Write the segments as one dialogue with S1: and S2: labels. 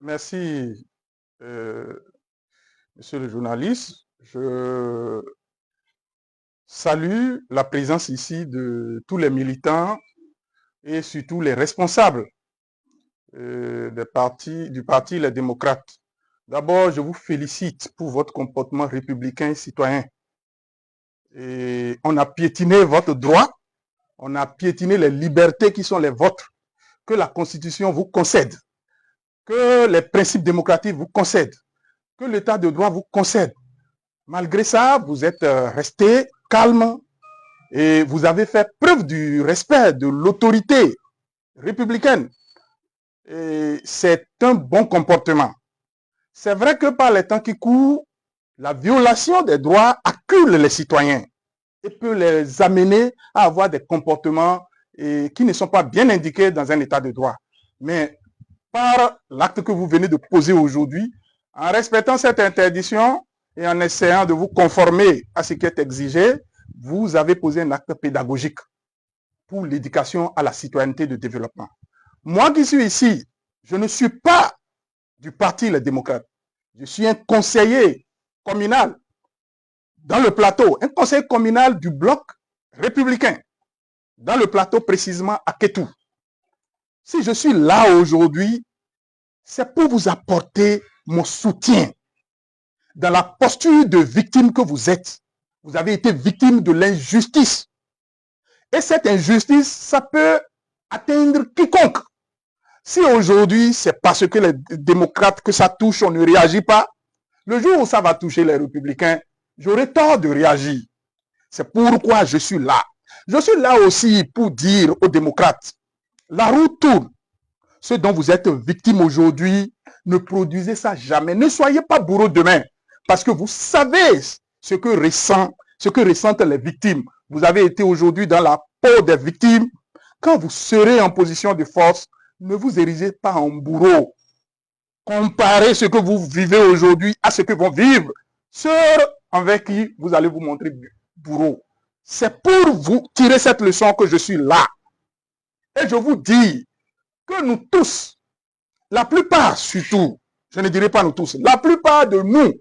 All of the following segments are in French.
S1: Merci, monsieur le journaliste. Je salue la présence ici de tous les militants et surtout les responsables du parti Les Démocrates. D'abord, je vous félicite pour votre comportement républicain et citoyen. Et on a piétiné votre droit, on a piétiné les libertés qui sont les vôtres, que la Constitution vous concède, que les principes démocratiques vous concèdent, que l'État de droit vous concède. Malgré ça, vous êtes resté calme et vous avez fait preuve du respect de l'autorité républicaine. Et c'est un bon comportement. C'est vrai que par les temps qui courent, la violation des droits accule les citoyens et peut les amener à avoir des comportements qui ne sont pas bien indiqués dans un état de droit. Mais par l'acte que vous venez de poser aujourd'hui, en respectant cette interdiction et en essayant de vous conformer à ce qui est exigé, vous avez posé un acte pédagogique pour l'éducation à la citoyenneté de développement. Moi qui suis ici, je ne suis pas du parti Les Démocrates. Je suis un conseiller communal dans le plateau, un conseiller communal du bloc républicain, dans le plateau précisément à Kétou. Si je suis là aujourd'hui, c'est pour vous apporter mon soutien dans la posture de victime que vous êtes. Vous avez été victime de l'injustice. Et cette injustice, ça peut atteindre quiconque. Si aujourd'hui, c'est parce que les démocrates que ça touche, on ne réagit pas, le jour où ça va toucher les républicains, j'aurai tort de réagir. C'est pourquoi je suis là. Je suis là aussi pour dire aux démocrates, la roue tourne. Ce dont vous êtes victime aujourd'hui, ne produisez ça jamais. Ne soyez pas bourreau demain, parce que vous savez ce que ressentent les victimes. Vous avez été aujourd'hui dans la peau des victimes. Quand vous serez en position de force, ne vous érigez pas en bourreau. Comparez ce que vous vivez aujourd'hui à ce que vont vivre ceux avec qui vous allez vous montrer bourreau. C'est pour vous tirer cette leçon que je suis là. Et je vous dis que nous tous, la plupart surtout, je ne dirais pas nous tous, la plupart de nous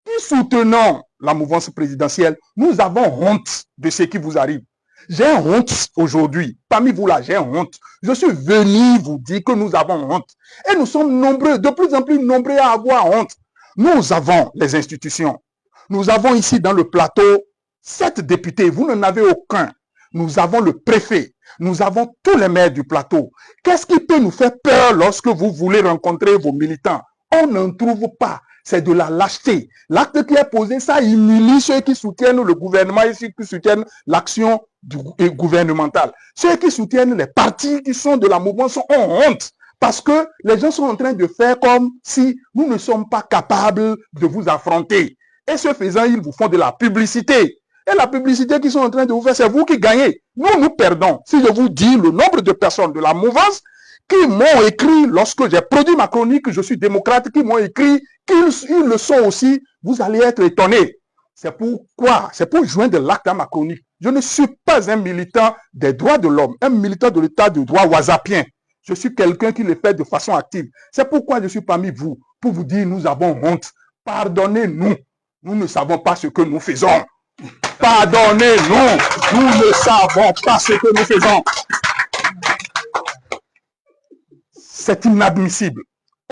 S1: qui soutenons la mouvance présidentielle, nous avons honte de ce qui vous arrive. J'ai honte aujourd'hui. Parmi vous là, j'ai honte. Je suis venu vous dire que nous avons honte. Et nous sommes nombreux, de plus en plus nombreux à avoir honte. Nous avons les institutions. Nous avons ici dans le plateau 7 députés. Vous n'en avez aucun. Nous avons le préfet. Nous avons tous les maires du plateau. Qu'est-ce qui peut nous faire peur lorsque vous voulez rencontrer vos militants? On n'en trouve pas. C'est de la lâcheté. L'acte qui est posé, ça humilie ceux qui soutiennent le gouvernement et ceux qui soutiennent l'action gouvernementale. Ceux qui soutiennent les partis qui sont de la mouvance ont honte. Parce que les gens sont en train de faire comme si nous ne sommes pas capables de vous affronter. Et ce faisant, ils vous font de la publicité. Et la publicité qu'ils sont en train de vous faire, c'est vous qui gagnez. Nous, nous perdons. Si je vous dis le nombre de personnes de la mouvance qui m'ont écrit, lorsque j'ai produit ma chronique, je suis démocrate, qui m'ont écrit, qu'ils le sont aussi, vous allez être étonnés. C'est pourquoi, c'est pour joindre l'acte à ma chronique. Je ne suis pas un militant des droits de l'homme, un militant de l'état de droit whatsappien. Je suis quelqu'un qui le fait de façon active. C'est pourquoi je suis parmi vous, pour vous dire, nous avons honte. Pardonnez-nous. Nous ne savons pas ce que nous faisons. Pardonnez-nous. Nous ne savons pas ce que nous faisons. C'est inadmissible.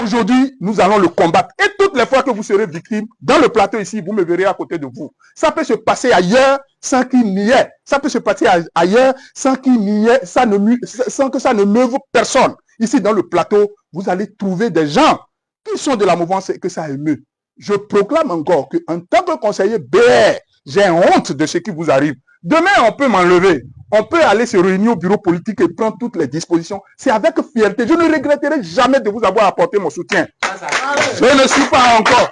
S1: Aujourd'hui, nous allons le combattre. Et toutes les fois que vous serez victime, dans le plateau ici, vous me verrez à côté de vous. Ça peut se passer ailleurs sans qu'il n'y ait. Ça peut se passer ailleurs sans qu'il n'y ait, sans que ça ne meuve personne. Ici, dans le plateau, vous allez trouver des gens qui sont de la mouvance et que ça émeut. Je proclame encore qu'en tant que conseiller BR, j'ai honte de ce qui vous arrive. Demain, on peut m'enlever. On peut aller se réunir au bureau politique et prendre toutes les dispositions. C'est avec fierté. Je ne regretterai jamais de vous avoir apporté mon soutien. Je ne suis pas encore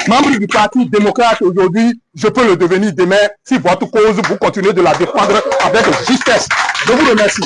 S1: membre du Parti démocrate aujourd'hui. Je peux le devenir demain si votre cause, vous continuez de la défendre avec justesse. Je vous remercie.